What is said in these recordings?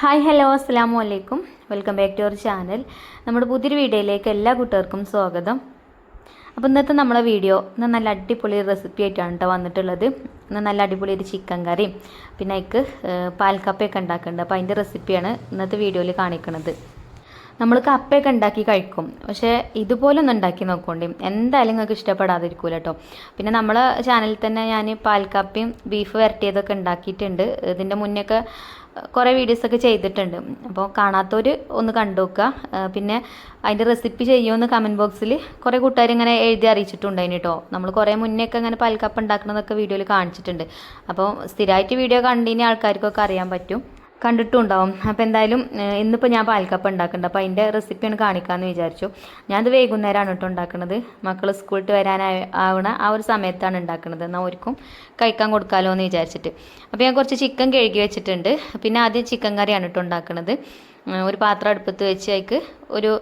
Hi hello അസ്സലാമു അലൈക്കും. Welcome back to our channel. നമ്മുടെ പുതിയൊരു വീഡിയോയിലേക്ക് എല്ലാ കൂട്ടുകാർക്കും സ്വാഗതം. അപ്പോൾ ഇന്നത്തെ നമ്മളെ വീഡിയോ നല്ല അടിപൊളി റെസിപ്പി ആയിട്ടാണ് കേട്ടോ വന്നിട്ടുള്ളത്. നല്ല അടിപൊളി ഒരു ചിക്കൻ കറിയും പിന്നെ അതിക്ക് പാൽക്കപ്പയൊക്കെ ഉണ്ടാക്കുന്നുണ്ട്. അപ്പോൾ അതിൻ്റെ റെസിപ്പിയാണ് ഇന്നത്തെ വീഡിയോയിൽ കാണിക്കുന്നത്. നമ്മൾ കപ്പയൊക്കെ ഉണ്ടാക്കി കഴിക്കും, പക്ഷേ ഇതുപോലെ ഒന്ന് ഉണ്ടാക്കി നോക്കോണ്ടി, എന്തായാലും നിങ്ങൾക്ക് ഇഷ്ടപ്പെടാതിരിക്കൂല കേട്ടോ. പിന്നെ നമ്മളെ ചാനലിൽ തന്നെ ഞാൻ പാൽക്കപ്പയും ബീഫ് വരട്ടിയതൊക്കെ ഉണ്ടാക്കിയിട്ടുണ്ട്. ഇതിൻ്റെ മുന്നേയൊക്കെ കുറേ വീഡിയോസൊക്കെ ചെയ്തിട്ടുണ്ട്. അപ്പോൾ കാണാത്തവർ ഒന്ന് കണ്ടു നോക്കുക. പിന്നെ അതിൻ്റെ റെസിപ്പി ചെയ്യുമെന്ന് കമൻറ്റ് ബോക്സിൽ കുറേ കൂട്ടുകാർ ഇങ്ങനെ എഴുതി അറിയിച്ചിട്ടുണ്ടായിന് കേട്ടോ. നമ്മൾ കുറേ മുന്നേയൊക്കെ അങ്ങനെ പാൽക്കപ്പ ഉണ്ടാക്കുന്നതൊക്കെ വീഡിയോയിൽ കാണിച്ചിട്ടുണ്ട്. അപ്പോൾ സ്ഥിരമായിട്ട് വീഡിയോ കണ്ടിന് ആൾക്കാർക്കൊക്കെ അറിയാൻ പറ്റും, കണ്ടിട്ടുണ്ടാവും. അപ്പോൾ എന്തായാലും ഇന്നിപ്പോൾ ഞാൻ പാൽക്കപ്പ ഉണ്ടാക്കുന്നുണ്ട്. അപ്പോൾ അതിൻ്റെ റെസിപ്പിയാണ് കാണിക്കാമെന്ന് വിചാരിച്ചു. ഞാനത് വൈകുന്നേരമാണ് കേട്ടോ ഉണ്ടാക്കുന്നത്. മക്കൾ സ്കൂളിട്ട് വരാനാവണ ആ ഒരു സമയത്താണ് ഉണ്ടാക്കുന്നത്, എന്നാൽ അവർക്കും കഴിക്കാൻ കൊടുക്കാമല്ലോ എന്ന് വിചാരിച്ചിട്ട്. അപ്പോൾ ഞാൻ കുറച്ച് ചിക്കൻ കഴുകി വെച്ചിട്ടുണ്ട്. പിന്നെ ആദ്യം ചിക്കൻ കറിയാണ് കേട്ടോ ഉണ്ടാക്കുന്നത്. ഒരു പാത്രം അടുപ്പത്ത് വെച്ച് അതിക്ക് ഒരു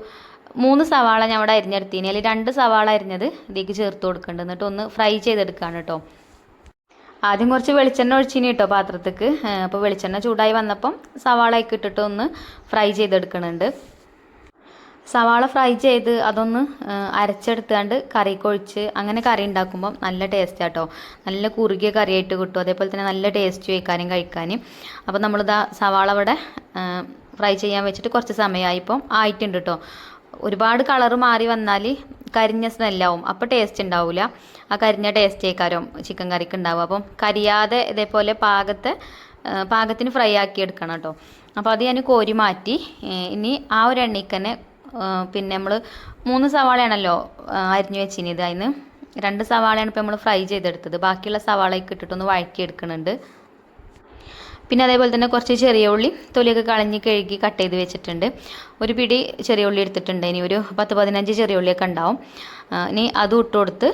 3 സവാള ഞാൻ അവിടെ അരിഞ്ഞെടുത്തിന്, അല്ലെങ്കിൽ 2 സവാള അരിഞ്ഞത് ഇതിലേക്ക് ചേർത്ത് കൊടുക്കുന്നുണ്ട്. എന്നിട്ട് ഒന്ന് ഫ്രൈ ചെയ്തെടുക്കുകയാണ് കേട്ടോ. ആദ്യം കുറച്ച് വെളിച്ചെണ്ണ ഒഴിച്ചിന് കേട്ടോ പാത്രത്തേക്ക്. അപ്പോൾ വെളിച്ചെണ്ണ ചൂടായി വന്നപ്പം സവാളയൊക്കെ ഇട്ടിട്ട് ഒന്ന് ഫ്രൈ ചെയ്തെടുക്കുന്നുണ്ട്. സവാള ഫ്രൈ ചെയ്ത് അതൊന്ന് അരച്ചെടുത്താണ്ട് കറിക്ക് ഒഴിച്ച് അങ്ങനെ കറി ഉണ്ടാക്കുമ്പം നല്ല ടേസ്റ്റ് ആട്ടോ. നല്ല കുറുകിയ കറിയായിട്ട് കിട്ടും, അതേപോലെ തന്നെ നല്ല ടേസ്റ്റ് വയ്ക്കാനും കഴിക്കാനും. അപ്പോൾ നമ്മളിതാ സവാള അവിടെ ഫ്രൈ ചെയ്യാൻ വെച്ചിട്ട് കുറച്ച് സമയമായി ഇപ്പം ആയിട്ടുണ്ട് കേട്ടോ. ഒരുപാട് കളറ് മാറി വന്നാൽ കരിഞ്ഞ സ്മെല്ലാവും, അപ്പോൾ ടേസ്റ്റ് ഉണ്ടാവില്ല. ആ കരിഞ്ഞ ടേസ്റ്റ് ആയിക്കാരം ചിക്കൻ കറിക്ക് ഉണ്ടാവും. അപ്പം കരിയാതെ ഇതേപോലെ പാകത്തിന് ഫ്രൈ ആക്കി എടുക്കണം കേട്ടോ. അപ്പോൾ അത് ഞാൻ കോരി മാറ്റി. ഇനി ആ ഒരു എണ്ണയ്ക്ക് തന്നെ പിന്നെ നമ്മൾ 3 സവാളയാണല്ലോ അരിഞ്ഞു വെച്ചിന്, ഇത് അതിന് 2 സവാളയാണ് ഇപ്പോൾ നമ്മൾ ഫ്രൈ ചെയ്തെടുത്തത്. ബാക്കിയുള്ള സവാളയൊക്കെ ഇട്ടിട്ടൊന്ന് വഴറ്റിയെടുക്കുന്നുണ്ട്. പിന്നെ അതേപോലെ തന്നെ കുറച്ച് ചെറിയ ഉള്ളി തൊലിയൊക്കെ കളഞ്ഞ് കഴുകി കട്ട് ചെയ്ത് വെച്ചിട്ടുണ്ട്. ഒരു പിടി ചെറിയ ഉള്ളി എടുത്തിട്ടുണ്ട്. ഇനി ഒരു 10-15 ചെറിയ ഉള്ളിയൊക്കെ ഉണ്ടാവും. ഇനി അതും ഇട്ട് കൊടുത്ത്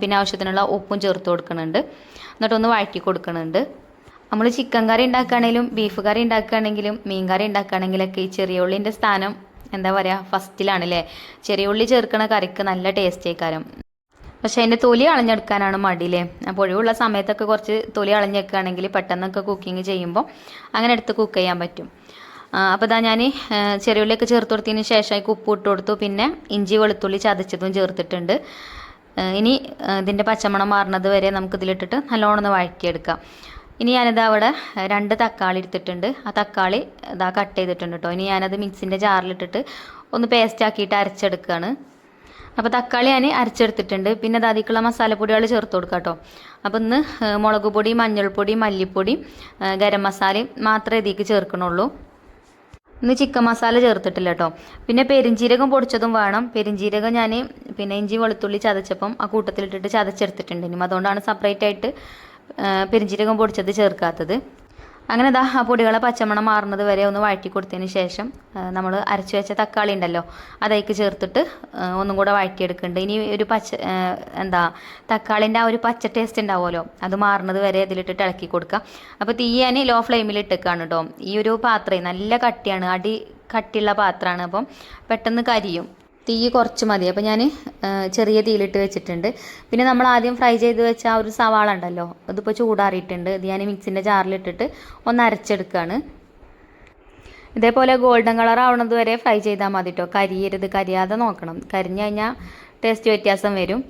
പിന്നെ ആവശ്യത്തിനുള്ള ഉപ്പും ചേർത്ത് കൊടുക്കുന്നുണ്ട്. എന്നിട്ടൊന്ന് വഴറ്റി കൊടുക്കുന്നുണ്ട്. നമ്മൾ ചിക്കൻ കറി ഉണ്ടാക്കുകയാണെങ്കിലും ബീഫ് കറി ഉണ്ടാക്കുകയാണെങ്കിലും മീൻ കറി ഉണ്ടാക്കുകയാണെങ്കിലൊക്കെ ഈ ചെറിയ ഉള്ളിൻ്റെ സ്ഥാനം എന്താ പറയുക ഫസ്റ്റിലാണല്ലേ. ചെറിയ ഉള്ളി ചേർക്കണ കറിക്ക് നല്ല ടേസ്റ്റ് ആയിക്കാരം. പക്ഷെ അതിൻ്റെ തൊലി അളഞ്ഞെടുക്കാനാണ് മടിയില്ലേ. അപ്പോൾ ഒഴിവുള്ള സമയത്തൊക്കെ കുറച്ച് തൊലി അളഞ്ഞെടുക്കുകയാണെങ്കിൽ പെട്ടെന്നൊക്കെ കുക്കിംഗ് ചെയ്യുമ്പോൾ അങ്ങനെ എടുത്ത് കുക്ക് ചെയ്യാൻ പറ്റും. അപ്പോൾ ഇതാ ഞാൻ ചെറിയുള്ളിയൊക്കെ ചേർത്ത് കൊടുത്തതിന് ശേഷം ഉപ്പ് ഇട്ട് കൊടുത്തു. പിന്നെ ഇഞ്ചി വെളുത്തുള്ളി ചതച്ചതും ചേർത്തിട്ടുണ്ട്. ഇനി ഇതിൻ്റെ പച്ചമണം മാറുന്നത് വരെ നമുക്കിതിലിട്ടിട്ട് നല്ലോണം ഒന്ന് വഴറ്റിയെടുക്കാം. ഇനി ഞാനിതാ അവിടെ 2 തക്കാളി എടുത്തിട്ടുണ്ട്. ആ തക്കാളി ഇതാ കട്ട് ചെയ്തിട്ടുണ്ട് കേട്ടോ. ഇനി ഞാനത് മിക്സിൻ്റെ ജാറിലിട്ടിട്ട് ഒന്ന് പേസ്റ്റ് ആക്കിയിട്ട് അരച്ചെടുക്കുകയാണ്. അപ്പോൾ തക്കാളി ഞാൻ അരച്ചെടുത്തിട്ടുണ്ട്. പിന്നെ അതിലേക്കുള്ള മസാലപ്പൊടികൾ ചേർത്ത് കൊടുക്കാം കേട്ടോ. അപ്പോൾ ഇന്ന് മുളക് പൊടി, മഞ്ഞൾപ്പൊടി, മല്ലിപ്പൊടി, ഗരം മസാലയും മാത്രമേ ഇതിലേക്ക് ചേർക്കണുള്ളൂ. ഇന്ന് ചിക്കൻ മസാല ചേർത്തിട്ടില്ല കേട്ടോ. പിന്നെ പെരിഞ്ജീരകം പൊടിച്ചതും വേണം. പെരിഞ്ജീരകം ഞാൻ പിന്നെ ഇഞ്ചി വെളുത്തുള്ളി ചതച്ചപ്പം ആ കൂട്ടത്തിലിട്ടിട്ട് ചതച്ചെടുത്തിട്ടുണ്ട്. ഇനി അതുകൊണ്ടാണ് സെപ്പറേറ്റ് ആയിട്ട് പെരിഞ്ജീരകം പൊടിച്ചത് ചേർക്കാത്തത്. അങ്ങനെ ദാ ആ പൊടികളെ പച്ചമണം മാറുന്നത് വരെ ഒന്ന് വഴറ്റി കൊടുത്തതിന് ശേഷം നമ്മൾ അരച്ചു വെച്ച തക്കാളി ഉണ്ടല്ലോ അതേക്ക് ചേർത്തിട്ട് ഒന്നും കൂടെ വഴറ്റിയെടുക്കുന്നുണ്ട്. ഇനി ഒരു തക്കാളിൻ്റെ ആ ഒരു പച്ച ടേസ്റ്റ് ഉണ്ടാവുമല്ലോ, അത് മാറുന്നത് വരെ ഇതിലിട്ടിട്ട് ഇളക്കി കൊടുക്കുക. അപ്പോൾ തീ ഞാൻ ലോ ഫ്ലെയിമിൽ ഇട്ടേക്കാണ് കേട്ടോ. ഈ ഒരു പാത്രം നല്ല കട്ടിയാണ്, അടി കട്ടിയുള്ള പാത്രമാണ്. അപ്പം പെട്ടെന്ന് കരിയും. തീ കുറച്ച് മതി. അപ്പോൾ ഞാൻ ചെറിയ തീയിലിട്ട് വെച്ചിട്ടുണ്ട്. പിന്നെ നമ്മൾ ആദ്യം ഫ്രൈ ചെയ്ത് വെച്ച ആ ഒരു സവാള ഉണ്ടല്ലോ അതിപ്പോൾ ചൂടാറിയിട്ടുണ്ട്. ഇത് ഞാൻ മിക്സിൻ്റെ ജാറിലിട്ടിട്ട് ഒന്ന് അരച്ചെടുക്കുകയാണ്. ഇതേപോലെ ഗോൾഡൻ കളർ ആവുന്നത് വരെ ഫ്രൈ ചെയ്താൽ മതി കേട്ടോ. കരിയാതെ നോക്കണം. കരിഞ്ഞു കഴിഞ്ഞാൽ ടേസ്റ്റ് വ്യത്യാസം വരും.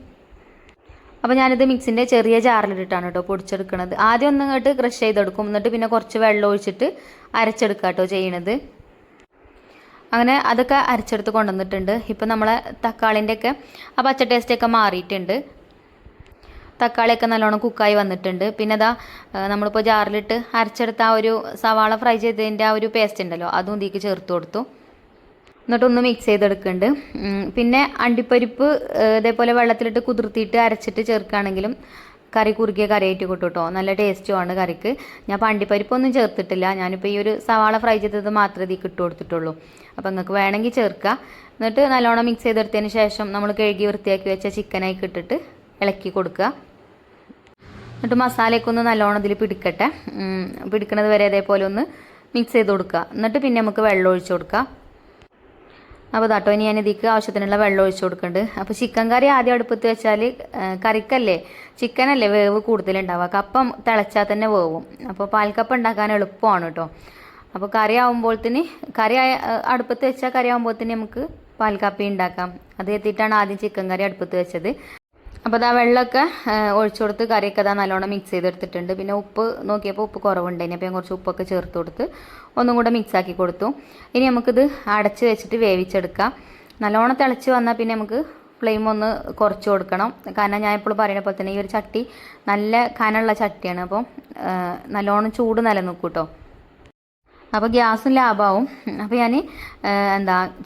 അപ്പോൾ ഞാനിത് മിക്സിൻ്റെ ചെറിയ ജാറിലിട്ടിട്ടാണ് കേട്ടോ പൊടിച്ചെടുക്കുന്നത്. ആദ്യം ഒന്ന് ഇങ്ങോട്ട് ക്രഷ് ചെയ്തെടുക്കും, എന്നിട്ട് പിന്നെ കുറച്ച് വെള്ളം ഒഴിച്ചിട്ട് അരച്ചെടുക്കുക കേട്ടോ ചെയ്യണത്. അങ്ങനെ അതൊക്കെ അരച്ചെടുത്ത് കൊണ്ടുവന്നിട്ടുണ്ട്. ഇപ്പം നമ്മളെ തക്കാളിൻ്റെയൊക്കെ ആ പച്ച ടേസ്റ്റൊക്കെ മാറിയിട്ടുണ്ട്. തക്കാളിയൊക്കെ നല്ലോണം കുക്കായി വന്നിട്ടുണ്ട്. പിന്നെ അതാ നമ്മളിപ്പോൾ ജാറിലിട്ട് അരച്ചെടുത്ത ആ ഒരു സവാള ഫ്രൈ ചെയ്തതിൻ്റെ ആ ഒരു പേസ്റ്റ് ഉണ്ടല്ലോ അതും ഇതിലേക്ക് ചേർത്ത് കൊടുത്തു. എന്നിട്ടൊന്ന് മിക്സ് ചെയ്തെടുക്കുന്നുണ്ട്. പിന്നെ അണ്ടിപ്പരിപ്പ് ഇതേപോലെ വെള്ളത്തിലിട്ട് കുതിർത്തിയിട്ട് അരച്ചിട്ട് ചേർക്കുകയാണെങ്കിലും കറി കുറുകിയ കറിയായിട്ട് കിട്ടും കേട്ടോ. നല്ല ടേസ്റ്റുമാണ് കറിക്ക്. ഞാൻ അണ്ടിപ്പരിപ്പൊന്നും ചേർത്തിട്ടില്ല. ഞാനിപ്പോൾ ഈ ഒരു സവാള ഫ്രൈ ചെയ്തത് മാത്രമേ ഇതിൽ ഇട്ട് കൊടുത്തിട്ടുള്ളൂ. അപ്പോൾ നിങ്ങൾക്ക് വേണമെങ്കിൽ ചേർക്കുക. എന്നിട്ട് നല്ലോണം മിക്സ് ചെയ്തെടുത്തതിന് ശേഷം നമ്മൾ കഴുകി വൃത്തിയാക്കി വെച്ച ചിക്കനായി ഇട്ടിട്ട് ഇളക്കി കൊടുക്കുക. എന്നിട്ട് മസാലയൊക്കെ ഒന്ന് നല്ലോണം ഇതിൽ പിടിക്കണത് വരെ അതേപോലെ ഒന്ന് മിക്സ് ചെയ്ത് കൊടുക്കുക. എന്നിട്ട് പിന്നെ നമുക്ക് വെള്ളം ഒഴിച്ച് കൊടുക്കുക. അപ്പോൾ കേട്ടോ ഇനി ഞാൻ ഇതിലേക്ക് ആവശ്യത്തിനുള്ള വെള്ളം ഒഴിച്ച് കൊടുക്കുന്നുണ്ട്. അപ്പോൾ ചിക്കൻ കറി ആദ്യം അടുപ്പത്ത് വെച്ചാൽ കറിക്കല്ലേ ചിക്കനല്ലേ വേവ് കൂടുതലുണ്ടാവുക. കപ്പം തിളച്ചാൽ തന്നെ വേവും. അപ്പോൾ പാൽക്കപ്പ ഉണ്ടാക്കാൻ എളുപ്പമാണ് കേട്ടോ. അപ്പോൾ കറി അടുപ്പത്ത് വെച്ചാൽ കറി ആകുമ്പോഴത്തേന് നമുക്ക് പാൽക്കാപ്പി ഉണ്ടാക്കാം. അത് എത്തിയിട്ടാണ് ആദ്യം ചിക്കൻ കറി അടുപ്പത്ത് വെച്ചത്. അപ്പോൾ അതാ വെള്ളമൊക്കെ ഒഴിച്ചു കൊടുത്ത് കറിയൊക്കെ അതാ നല്ലോണം മിക്സ് ചെയ്തെടുത്തിട്ടുണ്ട്. പിന്നെ ഉപ്പ് നോക്കിയപ്പോൾ ഉപ്പ് കുറവുണ്ടായിന്, അപ്പോൾ ഞാൻ കുറച്ച് ഉപ്പൊക്കെ ചേർത്ത് കൊടുത്ത് ഒന്നും കൂടെ മിക്സാക്കി കൊടുത്തു. ഇനി നമുക്കിത് അടച്ച് വെച്ചിട്ട് വേവിച്ചെടുക്കാം. നല്ലോണം തിളച്ച് വന്നാൽ പിന്നെ നമുക്ക് ഫ്ലെയിം ഒന്ന് കുറച്ച് കൊടുക്കണം. കാരണം ഞാൻ എപ്പോഴും പറയുന്ന പോലെ തന്നെ ഈ ഒരു ചട്ടി നല്ല കനമുള്ള ചട്ടിയാണ്, അപ്പോൾ നല്ലോണം ചൂട് നിലനിൽക്കും കേട്ടോ. അപ്പോൾ ഗ്യാസും ലാഭമാവും. അപ്പോൾ ഞാൻ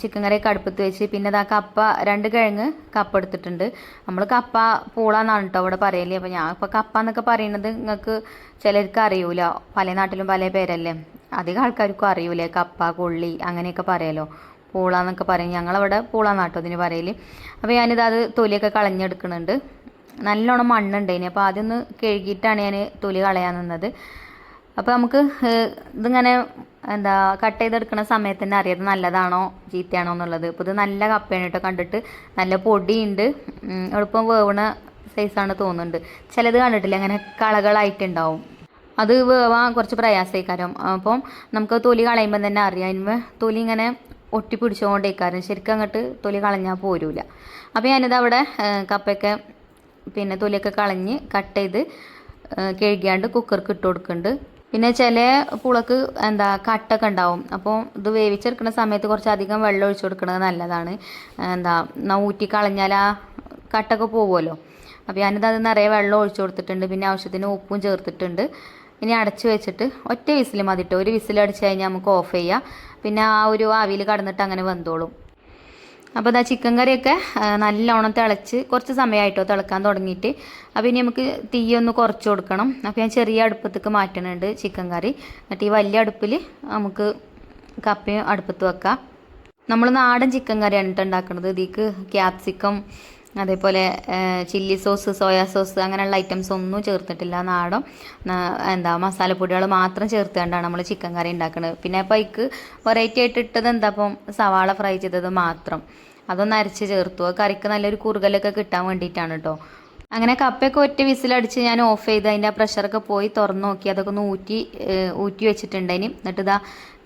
ചിക്കൻ കറിയൊക്കെ അടുപ്പത്ത് വെച്ച് പിന്നെ കപ്പ 2 കിഴങ്ങ് കപ്പ എടുത്തിട്ടുണ്ട്. നമ്മൾ കപ്പ പൂളാന്നാണ് കേട്ടോ ഇവിടെ പറയല്. അപ്പോൾ ഞാൻ ഇപ്പോൾ കപ്പ എന്നൊക്കെ പറയുന്നത് നിങ്ങൾക്ക് ചിലർക്ക് അറിയൂല, പല നാട്ടിലും പല പേരല്ലേ, അധികം ആൾക്കാർക്കും അറിയൂലേ. കപ്പ, കൊള്ളി അങ്ങനെയൊക്കെ പറയാലോ, പൂളാന്നൊക്കെ പറയും. ഞങ്ങളവിടെ പൂളാന്നാട്ടോ ഇതിന് പറയല്. അപ്പോൾ അത് തൊലിയൊക്കെ കളഞ്ഞെടുക്കുന്നുണ്ട്. നല്ലോണം മണ്ണുണ്ടായിന്, അപ്പോൾ ആദ്യം ഒന്ന് കഴുകിയിട്ടാണ് ഞാൻ തൊലി കളയാൻ നിന്നത്. അപ്പോൾ നമുക്ക് ഇതിങ്ങനെ കട്ട് ചെയ്തെടുക്കുന്ന സമയത്ത് തന്നെ അറിയാം നല്ലതാണോ ചീത്തയാണോ എന്നുള്ളത്. ഇപ്പോൾ ഇത് നല്ല കപ്പയാണ് കേട്ടോ, കണ്ടിട്ട് നല്ല പൊടിയുണ്ട്, എളുപ്പം വേവണ സൈസാണ് തോന്നുന്നുണ്ട്. ചിലത് കണ്ടിട്ടില്ല അങ്ങനെ കളകളായിട്ടുണ്ടാവും, അത് വേവാൻ കുറച്ച് പ്രയാസമായിക്കാരം. അപ്പം നമുക്ക് തൊലി കളയുമ്പോൾ തന്നെ അറിയാം അതിന് തൊലി ഇങ്ങനെ ഒട്ടി പിടിച്ചുകൊണ്ടേക്കാരം, ശരിക്കും അങ്ങോട്ട് തൊലി കളഞ്ഞാൽ പോരൂല. അപ്പോൾ അവിടെ കപ്പയൊക്കെ പിന്നെ തൊലിയൊക്കെ കളഞ്ഞ് കട്ട് ചെയ്ത് കഴുകിയാണ്ട് കുക്കർക്ക് ഇട്ട് കൊടുക്കുന്നുണ്ട്. പിന്നെ ചില പുളക്ക് കട്ടൊക്കെ ഉണ്ടാവും, അപ്പോൾ ഇത് വേവിച്ചെടുക്കുന്ന സമയത്ത് കുറച്ചധികം വെള്ളം ഒഴിച്ചു കൊടുക്കുന്നത് നല്ലതാണ്. ഊറ്റി കളഞ്ഞാൽ ആ കട്ടൊക്കെ പോകുമല്ലോ. അപ്പോൾ അത് നിറയെ വെള്ളം ഒഴിച്ചു കൊടുത്തിട്ടുണ്ട്, പിന്നെ ആവശ്യത്തിന് ഉപ്പും ചേർത്തിട്ടുണ്ട്. ഇനി അടച്ചു വെച്ചിട്ട് ഒറ്റ വിസിൽ മതിട്ടോ. ഒരു വിസിൽ അടിച്ച് കഴിഞ്ഞാൽ നമുക്ക് ഓഫ് ചെയ്യാം, പിന്നെ ആ ഒരു ആവിയിൽ കടന്നിട്ട് അങ്ങനെ വെന്തോളും. അപ്പോൾ ചിക്കൻ കറിയൊക്കെ നല്ലോണം തിളച്ച് കുറച്ച് സമയമായിട്ടോ തിളക്കാൻ തുടങ്ങിയിട്ട്. അപ്പോൾ ഇനി നമുക്ക് തീയൊന്ന് കുറച്ച് കൊടുക്കണം. അപ്പോൾ ഞാൻ ചെറിയ അടുപ്പത്തേക്ക് മാറ്റണുണ്ട് ചിക്കൻ കറി. എന്നിട്ട് ഈ വലിയ അടുപ്പിൽ നമുക്ക് കപ്പയും അടുപ്പത്ത് വെക്കാം. നമ്മൾ നാടൻ ചിക്കൻ കറിയാണ് ഉണ്ടാക്കുന്നത്. ഇതിലേക്ക് ക്യാപ്സിക്കം, അതേപോലെ ചില്ലി സോസ്, സോയാ സോസ് അങ്ങനെയുള്ള ഐറ്റംസ് ഒന്നും ചേർത്തിട്ടില്ല. നാടൻ മസാലപ്പൊടികൾ മാത്രം ചേർത്തുകൊണ്ടാണ് നമ്മൾ ചിക്കൻ കറി ഉണ്ടാക്കുന്നത്. പിന്നെ അപ്പോൾ അതിക്ക് വെറൈറ്റി ആയിട്ട് ഇട്ടത് ഇപ്പം സവാള ഫ്രൈ ചെയ്തത് മാത്രം, അതൊന്ന് അരച്ച് ചേർത്തു. കറിക്ക് നല്ലൊരു കുറുകലൊക്കെ കിട്ടാൻ വേണ്ടിയിട്ടാണ് കേട്ടോ. അങ്ങനെ കപ്പയൊക്കെ ഒറ്റ വിസിലടിച്ച് ഞാൻ ഓഫ് ചെയ്ത് അതിൻ്റെ ആ പ്രഷറൊക്കെ പോയി തുറന്ന് നോക്കി, അതൊക്കെ ഒന്ന് ഊറ്റി വെച്ചിട്ടുണ്ടതിന്. എന്നിട്ട്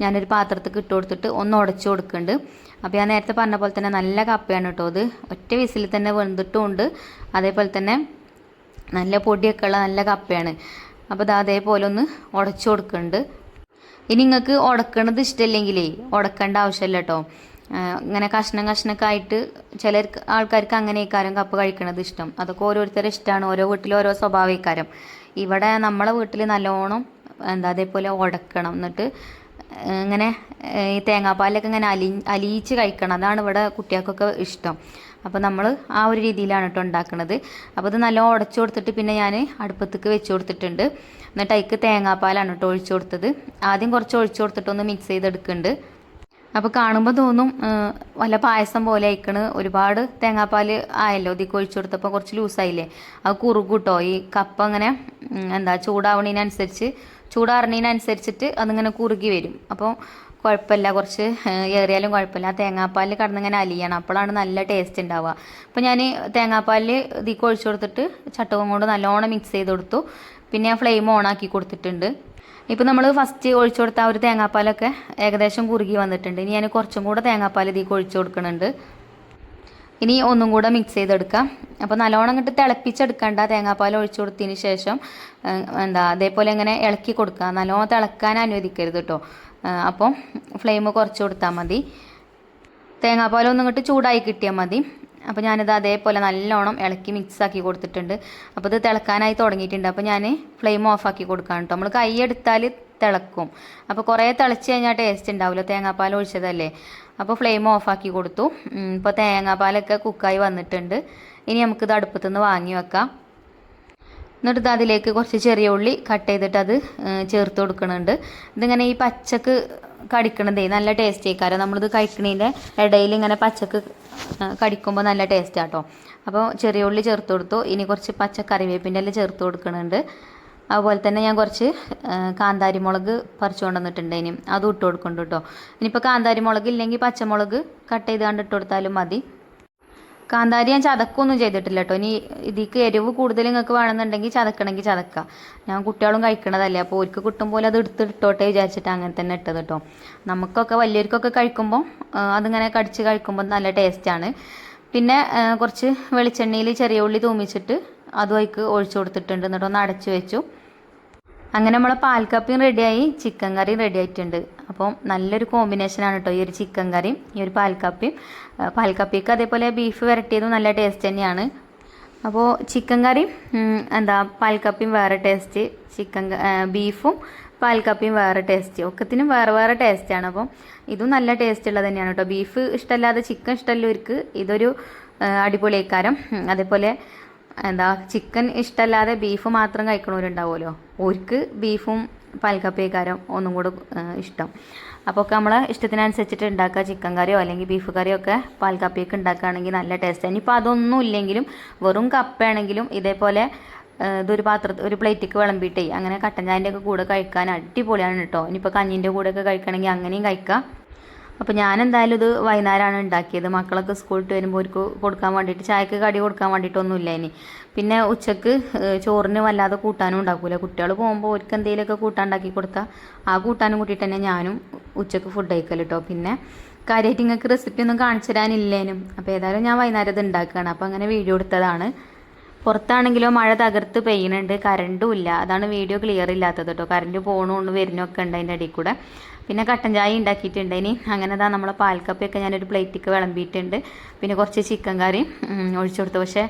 ഞാനൊരു പാത്രത്തേക്ക് ഇട്ട് കൊടുത്തിട്ട് ഒന്ന് ഉടച്ചു കൊടുക്കുന്നുണ്ട്. അപ്പോൾ ഞാൻ നേരത്തെ പറഞ്ഞ പോലെ തന്നെ നല്ല കപ്പയാണ് കേട്ടോ, അത് ഒറ്റ വിസിൽ തന്നെ വെന്തിട്ടുമുണ്ട്. അതേപോലെ തന്നെ നല്ല പൊടിയൊക്കെ ഉള്ള നല്ല കപ്പയാണ്. അപ്പോൾ അതേപോലെ ഒന്ന് ഉടച്ചു കൊടുക്കുന്നുണ്ട്. ഇനി നിങ്ങൾക്ക് ഉടക്കണത് ഇഷ്ടമില്ലെങ്കിലേ ഉടക്കേണ്ട ആവശ്യമില്ല കേട്ടോ. ഇങ്ങനെ കഷ്ണമൊക്കെ ആയിട്ട് ചില ആൾക്കാർക്ക് അങ്ങനെയൊക്കാരം കപ്പ കഴിക്കണത് ഇഷ്ടം. അതൊക്കെ ഓരോരുത്തരുടെ ഇഷ്ടമാണ്, ഓരോ വീട്ടിലും ഓരോ സ്വഭാവക്കാരം. ഇവിടെ നമ്മളെ വീട്ടിൽ നല്ലോണം അതേപോലെ ഉടക്കണം, എന്നിട്ട് ഇങ്ങനെ ഈ തേങ്ങാപ്പാലൊക്കെ ഇങ്ങനെ അലിയിച്ച് കഴിക്കണം, അതാണ് ഇവിടെ കുട്ടികൾക്കൊക്കെ ഇഷ്ടം. അപ്പോൾ നമ്മൾ ആ ഒരു രീതിയിലാണ് കേട്ടോ ഉണ്ടാക്കുന്നത്. അപ്പോൾ ഇത് നല്ലോണം ഉടച്ചു കൊടുത്തിട്ട് പിന്നെ ഞാൻ അടുപ്പത്തേക്ക് വെച്ച് കൊടുത്തിട്ടുണ്ട്. എന്നിട്ട് അതിക്ക് തേങ്ങാപ്പാലാണ് കേട്ടോ ഒഴിച്ചു കൊടുത്തത്. ആദ്യം കുറച്ച് ഒഴിച്ചു കൊടുത്തിട്ടൊന്ന് മിക്സ് ചെയ്തെടുക്കുന്നുണ്ട്. അപ്പോൾ കാണുമ്പോൾ തോന്നും വല്ല പായസം പോലെ അയക്കണ്, ഒരുപാട് തേങ്ങാപ്പാൽ ആയല്ലോ, ഇതിക്ക് ഒഴിച്ചു കൊടുത്തപ്പോൾ കുറച്ച് ലൂസായില്ലേ. അത് കുറുകും കേട്ടോ. ഈ കപ്പ അങ്ങനെ ചൂടാറുന്നതിനനുസരിച്ചിട്ട് അതിങ്ങനെ കുറുകി വരും. അപ്പോൾ കുഴപ്പമില്ല, കുറച്ച് ഏറിയാലും കുഴപ്പമില്ല. ആ തേങ്ങാപ്പാലിൽ കടന്നിങ്ങനെ അലിയണം, അപ്പോഴാണ് നല്ല ടേസ്റ്റ് ഉണ്ടാവുക. അപ്പോൾ ഞാൻ തേങ്ങാപ്പാലിൽ ഇതിക്ക് ഒഴിച്ചു കൊടുത്തിട്ട് ചട്ടകം കൊണ്ട് നല്ലോണം മിക്സ് ചെയ്ത് കൊടുത്തു. പിന്നെ ആ ഫ്ലെയിം ഓണാക്കി കൊടുത്തിട്ടുണ്ട്. ഇപ്പോൾ നമ്മൾ ഫസ്റ്റ് ഒഴിച്ചു കൊടുത്ത ആ ഒരു തേങ്ങാപ്പാലൊക്കെ ഏകദേശം കുറുകി വന്നിട്ടുണ്ട്. ഇനി ഞാൻ കുറച്ചും കൂടെ തേങ്ങാപ്പാൽ ഇതിലേക്ക് ഒഴിച്ചു കൊടുക്കുന്നുണ്ട്. ഇനി ഒന്നും കൂടെ മിക്സ് ചെയ്തെടുക്കാം. അപ്പോൾ നല്ലോണം ഇങ്ങോട്ട് തിളപ്പിച്ചെടുക്കണ്ട, തേങ്ങാപ്പാൽ ഒഴിച്ചു കൊടുത്തതിന് ശേഷം അതേപോലെ ഇങ്ങനെ ഇളക്കി കൊടുക്കുക. നല്ലോണം തിളക്കാൻ അനുവദിക്കരുത് കേട്ടോ. അപ്പം ഫ്ലെയിം കുറച്ച് കൊടുത്താൽ മതി. തേങ്ങാപ്പാലൊന്നും ഇങ്ങോട്ട് ചൂടായി കിട്ടിയാൽ മതി. അപ്പോൾ ഞാനിത് അതേപോലെ നല്ലോണം ഇളക്കി മിക്സാക്കി കൊടുത്തിട്ടുണ്ട്. അപ്പോൾ ഇത് തിളക്കാനായി തുടങ്ങിയിട്ടുണ്ട്. അപ്പോൾ ഞാൻ ഫ്ലെയിം ഓഫാക്കി കൊടുക്കാം കേട്ടോ. നമ്മൾ കൈ എടുത്താൽ തിളക്കും, അപ്പോൾ കുറേ തിളച്ച് കഴിഞ്ഞാൽ ടേസ്റ്റ് ഉണ്ടാവില്ല, തേങ്ങാപ്പാൽ ഒഴിച്ചതല്ലേ. അപ്പോൾ ഫ്ലെയിം ഓഫാക്കി കൊടുത്തു. ഇപ്പോൾ തേങ്ങാപ്പാലൊക്കെ കുക്കായി വന്നിട്ടുണ്ട്. ഇനി നമുക്കിത് അടുപ്പത്തു നിന്ന് വാങ്ങി വെക്കാം. എന്നിട്ട് അതിലേക്ക് കുറച്ച് ചെറിയ ഉള്ളി കട്ട് ചെയ്തിട്ട് അത് ചേർത്ത് കൊടുക്കുന്നുണ്ട്. ഇതിങ്ങനെ ഈ പച്ചക്ക് കടിക്കണതേ നല്ല ടേസ്റ്റ് ആയിക്കാരം. നമ്മളിത് കഴിക്കണതിൻ്റെ ഇടയിൽ ഇങ്ങനെ പച്ചക്ക് കടിക്കുമ്പോൾ നല്ല ടേസ്റ്റ് ആട്ടോ. അപ്പോൾ ചെറിയ ഉള്ളി ചേർത്ത് കൊടുത്തു. ഇനി കുറച്ച് പച്ച കറിവേപ്പിൻ്റെ എല്ലാം ചേർത്ത് കൊടുക്കുന്നുണ്ട്. അതുപോലെ തന്നെ ഞാൻ കുറച്ച് കാന്താരി മുളക് പറിച്ചു കൊണ്ടുവന്നിട്ടുണ്ട്, ഇനി അതും ഇട്ട് കൊടുക്കുന്നുണ്ട് കേട്ടോ. ഇനിയിപ്പോൾ കാന്താരി മുളക് ഇല്ലെങ്കിൽ പച്ചമുളക് കട്ട് ചെയ്ത് കണ്ട് ഇട്ട് കൊടുത്താലും മതി. കാന്താരി ഞാൻ ചതക്കൊന്നും ചെയ്തിട്ടില്ല കേട്ടോ. ഇനി ഇതിക്ക് എരിവ് കൂടുതൽ നിങ്ങൾക്ക് വേണമെന്നുണ്ടെങ്കിൽ ചതക്കണമെങ്കിൽ ചതക്കാം. ഞാൻ കുട്ടികളും കഴിക്കണതല്ലേ, അപ്പോൾ ഓർക്ക് കിട്ടും പോലെ അത് ഇട്ടോട്ടെ വിചാരിച്ചിട്ട് അങ്ങനെ തന്നെ ഇട്ടത് കേട്ടോ. നമുക്കൊക്കെ വലിയവർക്കൊക്കെ കഴിക്കുമ്പോൾ അതിങ്ങനെ കടിച്ച് കഴിക്കുമ്പോൾ നല്ല ടേസ്റ്റാണ്. പിന്നെ കുറച്ച് വെളിച്ചെണ്ണയിൽ ചെറിയ ഉള്ളി തൂമിച്ചിട്ട് അതും അതിക്ക് ഒഴിച്ചു കൊടുത്തിട്ടുണ്ട്. എന്നിട്ട് ഒന്ന് അടച്ചു വെച്ചു. അങ്ങനെ നമ്മളെ പാൽക്കപ്പിയും റെഡിയായി, ചിക്കൻ കറിയും റെഡി ആയിട്ടുണ്ട്. അപ്പോൾ നല്ലൊരു കോമ്പിനേഷനാണ് കേട്ടോ ഈ ഒരു ചിക്കൻ കറിയും ഈ ഒരു പാൽക്കപ്പിയും. പാൽക്കപ്പിക്ക് അതേപോലെ ബീഫ് വരട്ടിയതും നല്ല ടേസ്റ്റ് തന്നെയാണ്. അപ്പോൾ ചിക്കൻ കറിയും പാൽക്കപ്പിയും വേറെ ടേസ്റ്റ്, ബീഫും പാൽക്കപ്പിയും വേറെ ടേസ്റ്റ്, ഒക്കത്തിനും വേറെ വേറെ ടേസ്റ്റാണ്. അപ്പം ഇതും നല്ല ടേസ്റ്റ് ഉള്ളത് തന്നെയാണ് കേട്ടോ. ബീഫ് ഇഷ്ടമല്ലാതെ ചിക്കൻ ഇഷ്ടമല്ലവർക്ക് ഇതൊരു അടിപൊളിയേക്കാരം. അതേപോലെ ചിക്കൻ ഇഷ്ടമല്ലാതെ ബീഫ് മാത്രം കഴിക്കണവരുണ്ടാവുമല്ലോ, ഓർക്ക് ബീഫും പാൽക്കപ്പേക്കാരം ഒന്നും കൂടെ ഇഷ്ടം. അപ്പോൾ ഒക്കെ നമ്മളെ ഇഷ്ടത്തിനനുസരിച്ചിട്ട് ഉണ്ടാക്കുക. ചിക്കൻ കറിയോ അല്ലെങ്കിൽ ബീഫ് കറിയോ ഒക്കെ പാൽക്കപ്പയൊക്കെ ഉണ്ടാക്കുകയാണെങ്കിൽ നല്ല ടേസ്റ്റ്. ഇനിയിപ്പോൾ അതൊന്നും ഇല്ലെങ്കിലും വെറും കപ്പയാണെങ്കിലും ഇതേപോലെ ഇതൊരു ഒരു പ്ലേറ്റിക്ക് വിളമ്പിയിട്ടേ അങ്ങനെ കട്ടൻ ചായൻ്റെ ഒക്കെ കൂടെ കഴിക്കാൻ അടിപൊളിയാണ് കേട്ടോ. ഇനിയിപ്പോൾ കഞ്ഞിൻ്റെ കൂടെയൊക്കെ കഴിക്കണമെങ്കിൽ അങ്ങനെയും കഴിക്കാം. അപ്പോൾ ഞാൻ എന്തായാലും ഇത് വൈകുന്നേരമാണ് ഉണ്ടാക്കിയത്. മക്കളൊക്കെ സ്കൂളിൽ വരുമ്പോൾ അവർക്ക് കൊടുക്കാൻ വേണ്ടിയിട്ട്, ചായക്ക് കടി കൊടുക്കാൻ വേണ്ടിയിട്ടൊന്നുമില്ല ഇനി. പിന്നെ ഉച്ചക്ക് ചോറിന് വല്ലാതെ കൂട്ടാനും ഉണ്ടാക്കൂല. കുട്ടികൾ പോകുമ്പോൾ അവർക്ക് എന്തെങ്കിലുമൊക്കെ കൂട്ടാൻ ഉണ്ടാക്കി കൊടുത്താൽ ആ കൂട്ടാനും കൂട്ടിയിട്ട് തന്നെ ഞാനും ഉച്ചക്ക് ഫുഡ് കഴിക്കൽ കേട്ടോ. പിന്നെ കാര്യമായിട്ട് നിങ്ങൾക്ക് റെസിപ്പി ഒന്നും കാണിച്ചു തരാനില്ലേനും. അപ്പോൾ ഏതായാലും ഞാൻ വൈകുന്നേരം ഇത് ഉണ്ടാക്കുകയാണ്. അപ്പോൾ അങ്ങനെ വീഡിയോ എടുത്തതാണ്. പുറത്താണെങ്കിലോ മഴ തകർത്ത് പെയ്യുന്നുണ്ട്, കറണ്ടും ഇല്ല. അതാണ് വീഡിയോ ക്ലിയർ ഇല്ലാത്തത് കേട്ടോ. കറണ്ട് പോകണോണ്ട് വരുന്നൊക്കെ ഉണ്ട് അതിൻ്റെ ഇടയിൽ കൂടെ. പിന്നെ കട്ടൻ ചായ ഉണ്ടാക്കിയിട്ടുണ്ട്. ഇനി അങ്ങനെ നമ്മളെ പാൽക്കപ്പയൊക്കെ ഞാനൊരു പ്ലേറ്റിക്ക് വിളമ്പിയിട്ടുണ്ട്. പിന്നെ കുറച്ച് ചിക്കൻ കറിയും ഒഴിച്ചു കൊടുത്തു. പക്ഷേ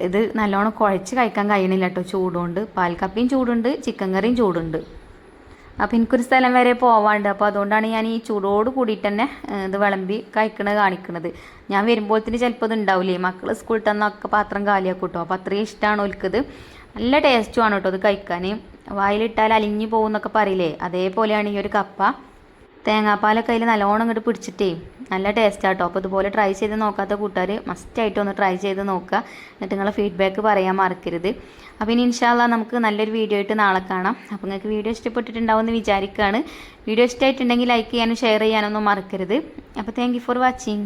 ഇത് നല്ലോണം കുഴച്ച് കഴിക്കാൻ കഴിയണില്ല കേട്ടോ, ചൂടുണ്ട്. പാൽക്കപ്പയും ചൂടുണ്ട്, ചിക്കൻ കറിയും ചൂടുണ്ട്. അപ്പോൾ എനിക്കൊരു സ്ഥലം വരെ പോവാണ്ട്. അപ്പോൾ അതുകൊണ്ടാണ് ഞാൻ ഈ ചൂടോട് കൂടിയിട്ട് തന്നെ ഇത് വിളമ്പി കാണിക്കണത്. ഞാൻ വരുമ്പോഴത്തേന് ചിലപ്പോൾ ഇത് ഉണ്ടാവില്ലേ, മക്കൾ സ്കൂളിൽ തന്നൊക്കെ പാത്രം കാലിയാക്കും കേട്ടോ. അപ്പോൾ അത്രയും ഇഷ്ടമാണ് ഓൽക്കത്. നല്ല ടേസ്റ്റുമാണ് കേട്ടോ ഇത് കഴിക്കാൻ. വായിലിട്ടാൽ അലിഞ്ഞു പോകുന്നൊക്കെ പറയില്ലേ, അതേപോലെയാണ് ഈ ഒരു കപ്പ. തേങ്ങാപ്പാലൊക്കെ അതിൽ നല്ലോണം ഇങ്ങോട്ട് പിടിച്ചിട്ടേ നല്ല ടേസ്റ്റാണ് കേട്ടോ. അപ്പോൾ ഇതുപോലെ ട്രൈ ചെയ്ത് നോക്കാത്ത കൂട്ടുകാർ മസ്റ്റായിട്ട് ഒന്ന് ട്രൈ ചെയ്ത് നോക്കുക. എന്നിട്ട് നിങ്ങളെ ഫീഡ്ബാക്ക് പറയാൻ മറക്കരുത്. അപ്പോൾ ഇനി ഇൻഷാ അല്ലാഹ് നമുക്ക് നല്ലൊരു വീഡിയോ ആയിട്ട് നാളെ കാണാം. അപ്പോൾ നിങ്ങൾക്ക് വീഡിയോ ഇഷ്ടപ്പെട്ടിട്ടുണ്ടാവുമെന്ന് വിചാരിക്കുകയാണ്. വീഡിയോ ഇഷ്ടമായിട്ടുണ്ടെങ്കിൽ ലൈക്ക് ചെയ്യാനും ഷെയർ ചെയ്യാനൊന്നും മറക്കരുത്. അപ്പോൾ താങ്ക് യു ഫോർ വാച്ചിങ്.